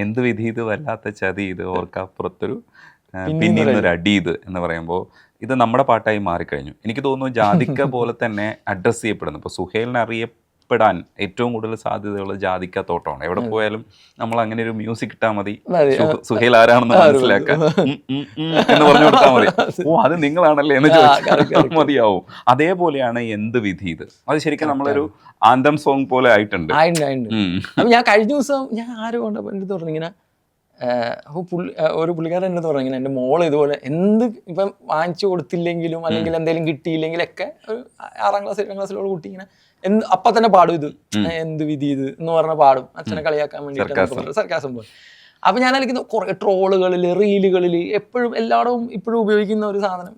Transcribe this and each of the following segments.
എന്ത് വിധി ഇത് വല്ലാത്ത ചതി ഇത് ഓർക്കപ്പുറത്തൊരു പിന്നീന്നൊരു അടി ഇത് എന്ന് പറയുമ്പോൾ ഇത് നമ്മുടെ പാട്ടായി മാറിക്കഴിഞ്ഞു. എനിക്ക് തോന്നുന്നു ജാതിക്ക പോലെ തന്നെ അഡ്രസ്സ് ചെയ്യപ്പെടുന്നു. ഇപ്പോൾ സുഹേലിനെ അറിയപ്പെടാൻ ഏറ്റവും കൂടുതൽ സാധ്യതയുള്ള ജാതിക്ക തോട്ടമാണ്. എവിടെ പോയാലും നമ്മൾ അങ്ങനെ ഒരു മ്യൂസിക് ഇട്ടാൽ മതി, സുഹേൽ ആരാണെന്ന് മനസ്സിലാക്കാൻ എന്ന് പറഞ്ഞു കൊടുത്താൽ മതി. ഓ അത് നിങ്ങളാണല്ലേ എന്ന് ചോദിച്ചാൽ മതിയാവും. അതേപോലെയാണ് എന്ത് വിധി ഇത്. അത് ശരിക്കും നമ്മളൊരു ആന്തം സോങ് പോലെ ആയിട്ടുണ്ട്. ഞാൻ കഴിഞ്ഞ ദിവസം ഞാൻ ആരും കൊണ്ടപ്പോൾ എൻ്റെ അടുത്ത് പറഞ്ഞിങ്ങനെ ഒരു പുള്ളിക്കാരൻ എന്നെ പറഞ്ഞു ഇങ്ങനെ എൻ്റെ മോള് ഇതുപോലെ എന്ത് ഇപ്പം വാങ്ങിച്ചു കൊടുത്തില്ലെങ്കിലും അല്ലെങ്കിൽ എന്തെങ്കിലും കിട്ടിയില്ലെങ്കിലൊക്കെ ഒരു 6ാം ക്ലാസ് 7ാം ക്ലാസ്സിലുള്ള കുട്ടി ഇങ്ങനെ അപ്പം തന്നെ പാടും ഇത് എന്ത് വിധി ഇത് എന്ന് പറഞ്ഞ പാടും അച്ഛനെ കളിയാക്കാൻ വേണ്ടിയിട്ട് സർക്കാസം പോലെ. അപ്പം ഞാൻ കളിക്കുന്ന കുറേ ട്രോളുകളിൽ റീലുകളിൽ എപ്പോഴും എല്ലായിടവും ഇപ്പോഴും ഉപയോഗിക്കുന്ന ഒരു സാധനം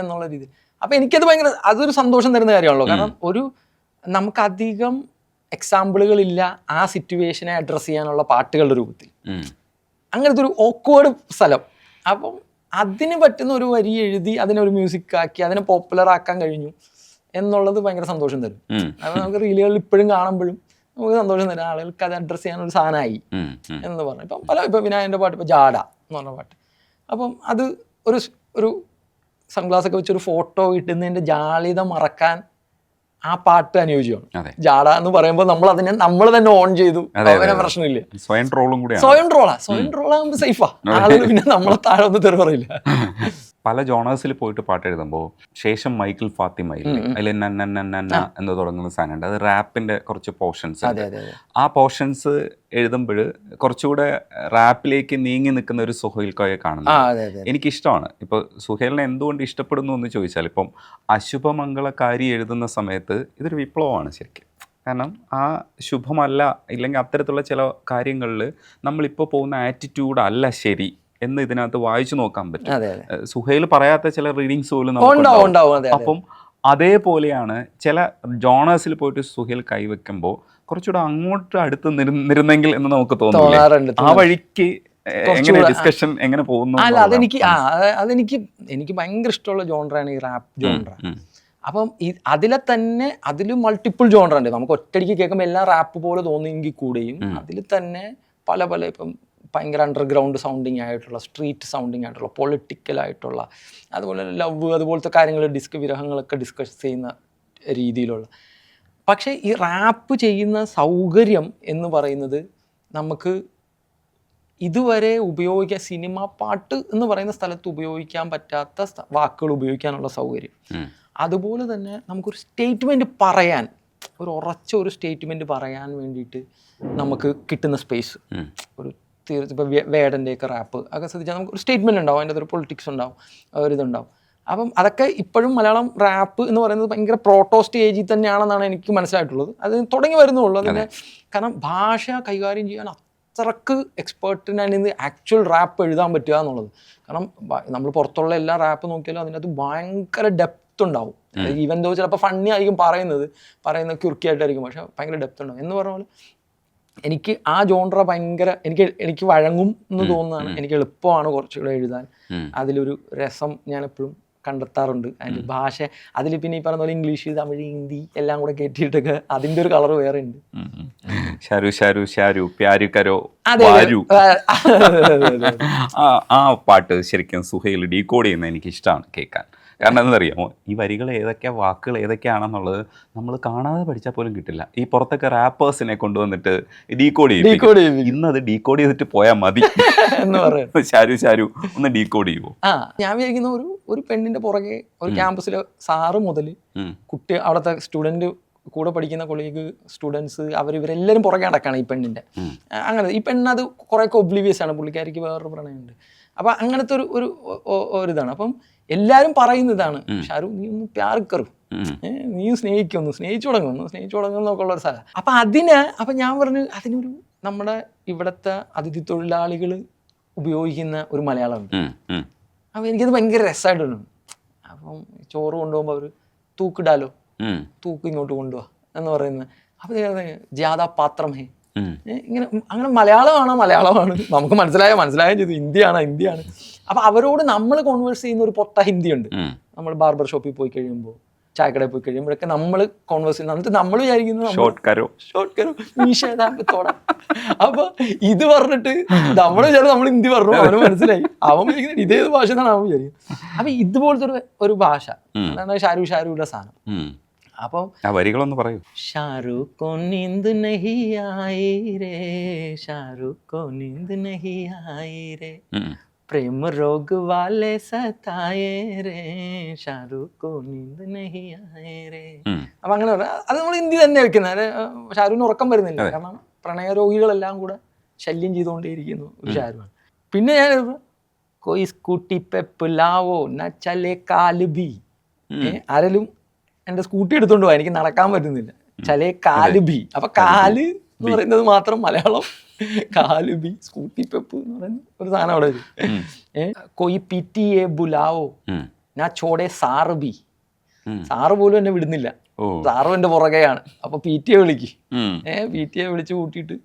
എന്നുള്ള രീതിയിൽ. അപ്പം എനിക്കത് ഭയങ്കര അതൊരു സന്തോഷം തരുന്ന കാര്യമാണല്ലോ. കാരണം നമുക്കധികം എക്സാമ്പിളുകളില്ല ആ സിറ്റുവേഷനെ അഡ്രസ്സ് ചെയ്യാനുള്ള പാട്ടുകളുടെ രൂപത്തിൽ. അങ്ങനത്തെ ഒരു ഓക്വേർഡ് സ്ഥലം. അപ്പം അതിന് പറ്റുന്ന ഒരു വരി എഴുതി അതിനൊരു മ്യൂസിക് ആക്കി അതിനെ പോപ്പുലർ ആക്കാൻ കഴിഞ്ഞു എന്നുള്ളത് ഭയങ്കര സന്തോഷം തരും. അപ്പം നമുക്ക് റീലുകളിൽ ഇപ്പോഴും കാണുമ്പോഴും നമുക്ക് സന്തോഷം തരും. ആളുകൾക്ക് അത് അഡ്രസ്സ് ചെയ്യാനൊരു സാധനമായി എന്ന് പറഞ്ഞു. ഇപ്പം വിനായകൻ്റെ പാട്ട് ഇപ്പോൾ ജാഡ എന്ന് പറഞ്ഞ പാട്ട്. അപ്പം അത് ഒരു സൺഗ്ലാസ് ഒക്കെ വെച്ചൊരു ഫോട്ടോ കിട്ടുന്നതിൻ്റെ ജാളിത മറക്കാൻ ആ പാട്ട് അനുയോജ്യമാണ്. ജാട എന്ന് പറയുമ്പോൾ നമ്മൾ തന്നെ ഓൺ ചെയ്തു, അങ്ങനെ പ്രശ്നമില്ല. സ്വയം ട്രോളാകുമ്പോൾ സേഫാ, ആളുകൾ പിന്നെ നമ്മളെ താഴെ ഒന്നും തെറി പറയില്ല. പല ജോണേഴ്സിൽ പോയിട്ട് പാട്ട് എഴുതുമ്പോൾ ശേഷം മൈക്കിൾ ഫാത്തിമയിൽ അതിൽ നന്ന എന്ന് തുടങ്ങുന്ന സാധനമുണ്ട്. അത് റാപ്പിന്റെ കുറച്ച് പോർഷൻസ്. ആ പോർഷൻസ് എഴുതുമ്പോൾ കുറച്ചുകൂടെ റാപ്പിലേക്ക് നീങ്ങി നിൽക്കുന്ന ഒരു സുഹൈൽ കോയെ കാണുന്നു. എനിക്കിഷ്ടമാണ്. ഇപ്പോൾ സുഹേലിനെ എന്തുകൊണ്ട് ഇഷ്ടപ്പെടുന്നു എന്ന് ചോദിച്ചാൽ, ഇപ്പം അശുഭമംഗളക്കാരി എഴുതുന്ന സമയത്ത് ഇതൊരു വിപ്ലവമാണ് ശരിക്കും. കാരണം ആ ശുഭമല്ല ഇല്ലെങ്കിൽ അത്തരത്തിലുള്ള ചില കാര്യങ്ങളിൽ നമ്മളിപ്പോൾ പോകുന്ന ആറ്റിറ്റ്യൂഡ് അല്ല ശരി എന്ന് ഇതിനകത്ത് വായിച്ചു നോക്കാൻ പറ്റും. സുഹേൽ പറയാത്ത ചില റീഡിങ്സ് പോലും നമുക്ക്. അപ്പം അതേപോലെയാണ് ചില ജോണേഴ്സിൽ പോയിട്ട് സുഹേൽ കൈവെക്കുമ്പോൾ കുറച്ചുകൂടെ അങ്ങോട്ട് അടുത്ത് നിരുന്നെങ്കിൽ എന്ന് നമുക്ക് തോന്നുന്നു. ആ വഴിക്ക് എങ്ങനെ ഡിസ്കഷൻ എങ്ങനെ പോകുന്നു? അല്ല അതെനിക്ക് ഭയങ്കര ഇഷ്ടമുള്ള ജോണറാണ് ഈ റാപ്പ് ജോണറ. അപ്പം അതിൽ മൾട്ടിപ്പിൾ ജോണർ ഉണ്ട്. നമുക്ക് ഒറ്റയടിക്ക് കേൾക്കുമ്പോൾ എല്ലാം റാപ്പ് പോലെ തോന്നിയെങ്കിൽ കൂടെയും അതിൽ തന്നെ പല ഇപ്പം ഭയങ്കര അണ്ടർഗ്രൗണ്ട് സൗണ്ടിങ് ആയിട്ടുള്ള, സ്ട്രീറ്റ് സൗണ്ടിങ് ആയിട്ടുള്ള, പൊളിറ്റിക്കലായിട്ടുള്ള, അതുപോലെ ലവ് അതുപോലത്തെ കാര്യങ്ങൾ വിരഹങ്ങളൊക്കെ ഡിസ്കസ് ചെയ്യുന്ന രീതിയിലുള്ള. പക്ഷേ ഈ റാപ്പ് ചെയ്യുന്ന സൗകര്യം എന്ന് പറയുന്നത് നമുക്ക് ഇതുവരെ സിനിമ പാട്ട് എന്ന് പറയുന്ന സ്ഥലത്ത് ഉപയോഗിക്കാൻ പറ്റാത്ത വാക്കുകൾ ഉപയോഗിക്കാനുള്ള സൗകര്യം. അതുപോലെ തന്നെ നമുക്കൊരു സ്റ്റേറ്റ്മെൻറ്റ് പറയാൻ, ഒരു ഉറച്ച ഒരു സ്റ്റേറ്റ്മെൻറ്റ് പറയാൻ വേണ്ടിയിട്ട് നമുക്ക് കിട്ടുന്ന സ്പേസ് ഒരു ഇപ്പോൾ വേടൻ്റെയൊക്കെ റാപ്പ് ഒക്കെ ശ്രദ്ധിച്ചാൽ നമുക്ക് ഒരു സ്റ്റേറ്റ്മെൻറ്റ് ഉണ്ടാവും, അതിൻ്റെ ഒരു പൊളിറ്റിക്സ് ഉണ്ടാവും, ഒരിതുണ്ടാവും. അപ്പം അതൊക്കെ ഇപ്പോഴും മലയാളം റാപ്പ് എന്ന് പറയുന്നത് ഭയങ്കര പ്രോട്ടോ സ്റ്റേജിൽ തന്നെയാണെന്നാണ് എനിക്ക് മനസ്സിലായിട്ടുള്ളത്. അത് തുടങ്ങി വരുന്നുള്ളൂ അതിൻ്റെ. കാരണം ഭാഷ കൈകാര്യം ചെയ്യാൻ അത്രക്ക് എക്സ്പേർട്ടിനാണ് ആക്ച്വൽ റാപ്പ് എഴുതാൻ പറ്റുക എന്നുള്ളത്. കാരണം നമ്മൾ പുറത്തുള്ള എല്ലാ റാപ്പ് നോക്കിയാലും അതിനകത്ത് ഭയങ്കര ഡെപ്ത് ഉണ്ടാവും. ഈവൻ ദോ ചിലപ്പോൾ ഫണ്ണി ആയിരിക്കും പറയുന്നത് ക്യുർക്കിയായിട്ടായിരിക്കും, പക്ഷേ ഭയങ്കര ഡെപ്ത് ഉണ്ടാവും. എന്ന് പറഞ്ഞ പോലെ എനിക്ക് ആ ജോണറ ഭയങ്കര എനിക്ക് വഴങ്ങും എന്ന് തോന്നുന്നതാണ്. എനിക്ക് എളുപ്പമാണ് കുറച്ചുകൂടെ എഴുതാൻ. അതിലൊരു രസം ഞാൻ എപ്പോഴും കണ്ടെത്താറുണ്ട്. അതിൻ്റെ ഭാഷ അതിൽ പിന്നെ ഈ പറഞ്ഞ പോലെ ഇംഗ്ലീഷ്, തമിഴ്, ഹിന്ദി എല്ലാം കൂടെ കയറ്റിയിട്ടൊക്കെ അതിൻ്റെ ഒരു കളർ വേറെ ഉണ്ട്. ആ പാട്ട് ശരിക്കും സുഹൈൽ ഡീകോഡ് ചെയ്യുന്നത് എനിക്ക് ഇഷ്ടമാണ് കേൾക്കാൻ. കാരണം എന്താണെന്നറിയാമോ, ഈ വരികൾ ഏതൊക്കെയാണ്, വാക്കുകൾ ഏതൊക്കെയാണെന്നുള്ളത് നമ്മൾ കാണാതെ പഠിച്ചാൽ പോലും കിട്ടില്ല. ഈ പുറത്തൊക്കെ റാപ്പേഴ്സിനെ കൊണ്ടുവന്നിട്ട് ഡീകോഡ് ചെയ്യും. ഇന്നത് ഡീകോഡ് ചെയ്തിട്ട് പോയാൽ മതി എന്ന് പറയാം. ശാരു ഒന്ന് ഡീകോഡ് ചെയ്യുമോ? ഞാൻ വിചാരിക്കുന്ന ഒരു പെണ്ണിന്റെ പുറകെ ഒരു ക്യാമ്പസിലെ സാറ് മുതൽ കുട്ടി, അവിടുത്തെ സ്റ്റുഡൻറ്റ്, കൂടെ പഠിക്കുന്ന കൊളീഗ്, സ്റ്റുഡൻസ്, ഇവരെല്ലാവരും പുറകെ നടക്കുകയാണ് ഈ പെണ്ണിൻ്റെ. അങ്ങനെ ഈ പെണ്ണത് കുറേയൊക്കെ ഒബ്ലിവിയസ് ആണ്, പുള്ളിക്കാരിക്ക് വേറൊരു പ്രണയമുണ്ട്. അപ്പം അങ്ങനത്തെ ഒരിതാണ്. അപ്പം എല്ലാവരും പറയുന്നതാണ്, ഷാരൂഖ് നീ ഒന്ന് പ്യാർ കറും, നീ സ്നേഹിച്ചു തുടങ്ങും എന്നൊക്കെ ഉള്ള ഒരു സ്ഥലം. അപ്പം ഞാൻ പറഞ്ഞു അതിനൊരു നമ്മുടെ ഇവിടുത്തെ അതിഥി തൊഴിലാളികൾ ഉപയോഗിക്കുന്ന ഒരു മലയാളമുണ്ട്. അപ്പം എനിക്കത് ഭയങ്കര രസമായിട്ടുണ്ട്. അപ്പം ചോറ് കൊണ്ടുപോകുമ്പോൾ അവർ തൂക്കിടാലോ, തൂക്ക് ഇങ്ങോട്ട് കൊണ്ടുപോവാ എന്ന് പറയുന്നത്. അപ്പം ജ്യാദാ പാത്രം ഹേ, ഇങ്ങനെ അങ്ങനെ മലയാളമാണ് നമുക്ക് മനസ്സിലായോ ചെയ്തു. ഹിന്ദിയാണ്. അപ്പം അവരോട് നമ്മൾ കോൺവേഴ്സ് ചെയ്യുന്ന ഒരു പൊട്ട ഹിന്ദിയുണ്ട്. നമ്മൾ ബാർബർ ഷോപ്പിൽ പോയി കഴിയുമ്പോൾ ചായക്കടയിൽ പോയി കഴിയുമ്പോഴൊക്കെ നമ്മൾ കോൺവേഴ്സ് എന്നിട്ട് നമ്മൾ വിചാരിക്കുന്നത് ഷോർട്ട് കരോ മീശോടാ. അപ്പൊ ഇത് പറഞ്ഞിട്ട് നമ്മൾ വിചാരിച്ചു നമ്മൾ ഹിന്ദി പറഞ്ഞു, അവന് മനസ്സിലായി, അവൻ വിചാരിക്കുന്നത് ഇതേത് ഭാഷ എന്നാണ് അവൻ വിചാരിക്കുന്നത്. അപ്പൊ ഇതുപോലത്തെ ഒരു ഭാഷ അതാണ് ഷാരൂഖിന്റെ സാധനം. അപ്പം വരികളൊന്ന് പറയൂ. ഷാരൂഖ് കോ നീന്ത് നഹി ആയി രേ, ഷാരൂഖ് കോ നീന്ത് നഹി ആയി രേ, പ്രേമ രോഗ് വാലെ സതായേ രേ, ഷാരൂഖ് കോ നീന്ത് നഹി ആയേ രേ. അപ്പൊ അങ്ങനെ പറയാം. അത് നമ്മൾ ഹിന്ദി തന്നെ വെക്കുന്നത്. ഷാരൂഖിന് ഉറക്കം വരുന്നില്ല, കാരണം പ്രണയരോഗികളെല്ലാം കൂടെ ശല്യം ചെയ്തുകൊണ്ടേയിരിക്കുന്നു ഒരു ഷാരൂഖാണ്. പിന്നെ ഞാൻ കോയി സ്കൂട്ടി പെ പുലാവോ ന ചലേ കാല് ബി, ആരെങ്കിലും എൻ്റെ സ്കൂട്ടി എടുത്തോണ്ട് പോവാ, എനിക്ക് നടക്കാൻ പറ്റുന്നില്ല, ചലേ കാല് ബി. അപ്പൊ കാല് എന്ന് പറയുന്നത് മാത്രം മലയാളം, കാല് ബി, സ്കൂട്ടി പെപ്പ് എന്ന് പറയുന്ന ഒരു സാധനം അവിടെ വരും. കൊയ് പിറ്റി എ ബുലാവോ ഞാൻ ചോടെ സാറ് ബി, സാറ് പോലും എന്നെ വിടുന്നില്ല, സാറും എൻ്റെ പുറകെയാണ്. അപ്പൊ പി ടി എ വിളിക്ക്, പി ടി എ വിളിച്ച് കൂട്ടിയിട്ട്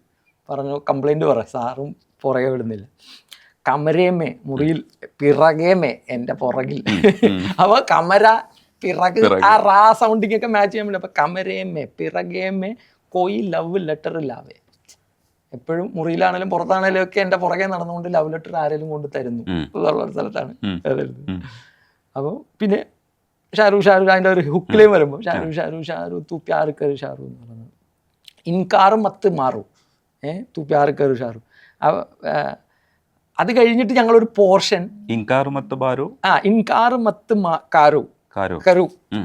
പറഞ്ഞു കംപ്ലൈന്റ് പറ, സാറും പുറകെ വിടുന്നില്ല. കമരേമേ മുറിയിൽ, പിറകേമേ എൻ്റെ പുറകിൽ. അപ്പൊ കമര പിറക് ആ റാ സൗണ്ടിങ്ങൊക്കെ മാച്ച് ചെയ്യാൻ വേണ്ടി. അപ്പൊ കമരേമേ പിറകേമേ കോയി ലവ് ലെറ്റർ ലാവേ, എപ്പോഴും മുറിയിലാണേലും പുറത്താണേലും ഒക്കെ എൻ്റെ പുറകെ നടന്നുകൊണ്ട് ലവ് ലെറ്റർ ആരെങ്കിലും കൊണ്ട് തരുന്നു ഉള്ളൊരു സ്ഥലത്താണ്. അപ്പോൾ പിന്നെ ഷാരൂഖ് അതിൻ്റെ ഒരു ഹുക്കിലേയും വരുമ്പോൾ ഷാരൂഖ് തൂ പ്യാർ കർ ഷാരൂഖ് എന്ന് പറയുന്നത്, ഇൻകാർ മത്ത് മാറൂ തൂ പ്യാർ കർ ഷാരൂഖ്. അത് കഴിഞ്ഞിട്ട് ഞങ്ങളൊരു പോർഷൻ ഇൻകാർ മത്ത് ബാരോ, ഇൻകാർ മത്ത് കാരോ,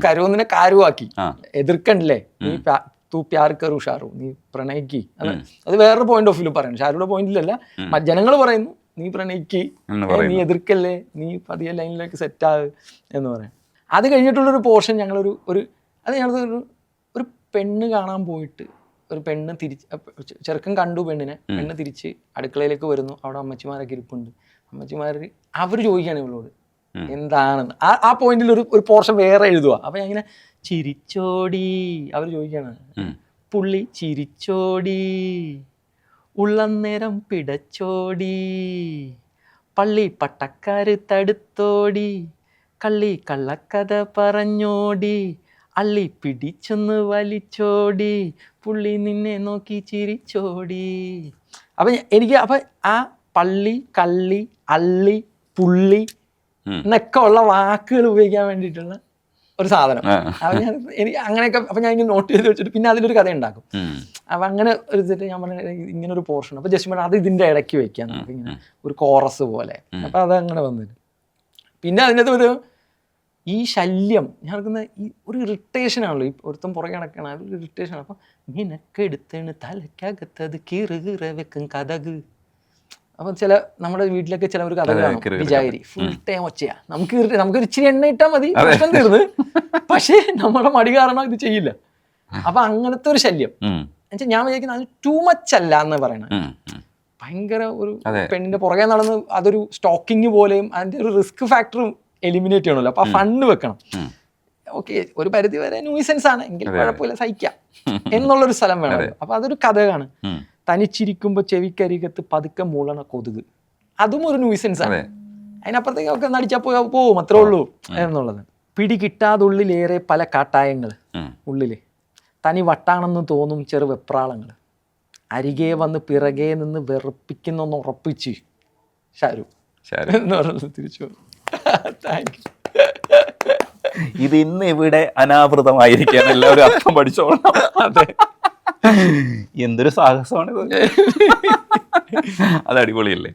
കരു എന്നിനെ കാരു ആക്കി, എതിർക്കണ്ടല്ലേ നീ തൂ പ്യാർ കറു ഷാറു, നീ പ്രണയിക്കി. അത് വേറൊരു പോയിന്റ് ഓഫ് വ്യൂ പറയണം, ഷാരുടെ പോയിന്റിലല്ല, ജനങ്ങൾ പറയുന്നു നീ പ്രണയിക്കി, നീ എതിർക്കല്ലേ, നീ പതിയെ ലൈനിലേക്ക് സെറ്റാവ് എന്ന് പറയാം. അത് കഴിഞ്ഞിട്ടുള്ളൊരു പോർഷൻ ഞങ്ങളൊരു ഒരു പെണ്ണ് കാണാൻ പോയിട്ട്, ഒരു പെണ്ണ് ചെറുക്കൻ കണ്ടു പെണ്ണിനെ, പെണ്ണ് തിരിച്ച് അടുക്കളയിലേക്ക് വരുന്നു, അവിടെ അമ്മച്ചിമാരൊക്കെ ഇരിപ്പുണ്ട്. അമ്മച്ചിമാർ അവർ ചോദിക്കുകയാണ് ഇവളോട് എന്താണെന്ന്. ആ പോയിന്റിൽ ഒരു പോർഷൻ വേറെ എഴുതുക. അപ്പൊ ഞാൻ ഇങ്ങനെ ചിരിച്ചോടി, അവർ ചോദിക്കാണ്, പുള്ളി ചിരിച്ചോടി, ഉള്ളന്നേരം പിടച്ചോടി, പള്ളി പട്ടക്കാര് തടുത്തോടി, കള്ളി കള്ളക്കഥ പറഞ്ഞോടി, അള്ളി പിടിച്ചൊന്ന് വലിച്ചോടി, പുള്ളി നിന്നെ നോക്കി ചിരിച്ചോടി. അപ്പൊ അപ്പൊ ആ പള്ളി, കള്ളി, അള്ളി, പുള്ളി എന്നൊക്കെ ഉള്ള വാക്കുകൾ ഉപയോഗിക്കാൻ വേണ്ടിയിട്ടുള്ള ഒരു സാധനം. അപ്പൊ എനിക്ക് അങ്ങനെയൊക്കെ അപ്പൊ ഞാൻ ഇങ്ങനെ നോട്ട് ചെയ്ത് വെച്ചിട്ട് പിന്നെ അതിലൊരു കഥ ഉണ്ടാക്കും. അപ്പൊ അങ്ങനെ ഒരു ഇതിട്ട് ഞാൻ പറഞ്ഞ ഇങ്ങനെ ഒരു പോർഷൻ, അപ്പൊ ജസ്റ്റ് പറഞ്ഞാൽ അത് ഇതിന്റെ ഇടയ്ക്ക് വെക്കാൻ നമുക്ക് ഇങ്ങനെ ഒരു കോറസ് പോലെ. അപ്പൊ അതങ്ങനെ വന്നിട്ട് പിന്നെ അതിനകത്ത് ഒരു ഈ ശല്യം ഞാൻ നടക്കുന്ന ഈ ഒരു ഇറിറ്റേഷൻ ആണല്ലോ, ഈ ഒരുത്തം പുറകെ നടക്കണം, അതൊരു ഇറിറ്റേഷൻ. അപ്പൊ നിനക്കെടുത്തേണ് തലക്കകത്തത് കീറ് വെക്കും കഥക്. അപ്പൊ നമ്മുടെ വീട്ടിലൊക്കെ ചില ഒരു കഥ കാണും, വിചാരി ഫുൾ ടൈം ഒച്ചയാ, നമുക്കൊരു ഇച്ചിരി എണ്ണ ഇട്ടാൽ മതി, പ്രശ്നം തീർന്ന്. പക്ഷേ നമ്മുടെ മടി കാരണം ഇത് ചെയ്യില്ല. അപ്പൊ അങ്ങനത്തെ ഒരു ശല്യം എന്നുവെച്ചാൽ ഞാൻ വിചാരിക്കുന്നത് അത് ടൂ മച്ച് അല്ല എന്ന് പറയണത്. ഭയങ്കര ഒരു പെണ്ണിന്റെ പുറകെ നടന്ന് അതൊരു സ്റ്റോക്കിങ് പോലെയും അതിന്റെ ഒരു റിസ്ക് ഫാക്ടറും എലിമിനേറ്റ് ചെയ്യണമല്ലോ. അപ്പൊ ആ ഫണ്ട് വെക്കണം. ഓക്കെ, ഒരു പരിധി വരെ ന്യൂസൻസ് ആണ്, എങ്കിൽ കുഴപ്പമില്ല, സഹിക്കാം എന്നുള്ളൊരു സ്ഥലം വേണമല്ലോ. അപ്പൊ അതൊരു കഥയാണ്. തനിച്ചിരിക്കുമ്പോ ചെവിക്കരികത്ത് പതുക്കെ മൂളണ കൊതുക്, അതും ഒരു ന്യൂസൻസ് ആണ്. അതിനപ്പുറത്തേക്കൊക്കെ നടിച്ചാൽ പോവും, അത്രേ ഉള്ളൂ എന്നുള്ളത്. പിടി കിട്ടാതുള്ളിലേറെ പല കാട്ടായങ്ങൾ ഉള്ളില്, തനി വട്ടാണെന്ന് തോന്നും ചെറു വെപ്രാളങ്ങൾ, അരികെ വന്ന് പിറകെ നിന്ന് വെറുപ്പിക്കുന്നെന്ന് ഉറപ്പിച്ച് ഷാരൂഖ് എന്ന് പറഞ്ഞത് തിരിച്ചു. Thank you. ഇത് ഇന്ന് ഇവിടെ അനാവൃതമായിരിക്കാൻ എല്ലാവരും അർത്ഥം പഠിച്ചോളാം. അതെ, എന്തൊരു സാഹസമാണിത്. അത് അടിപൊളിയല്ലേ.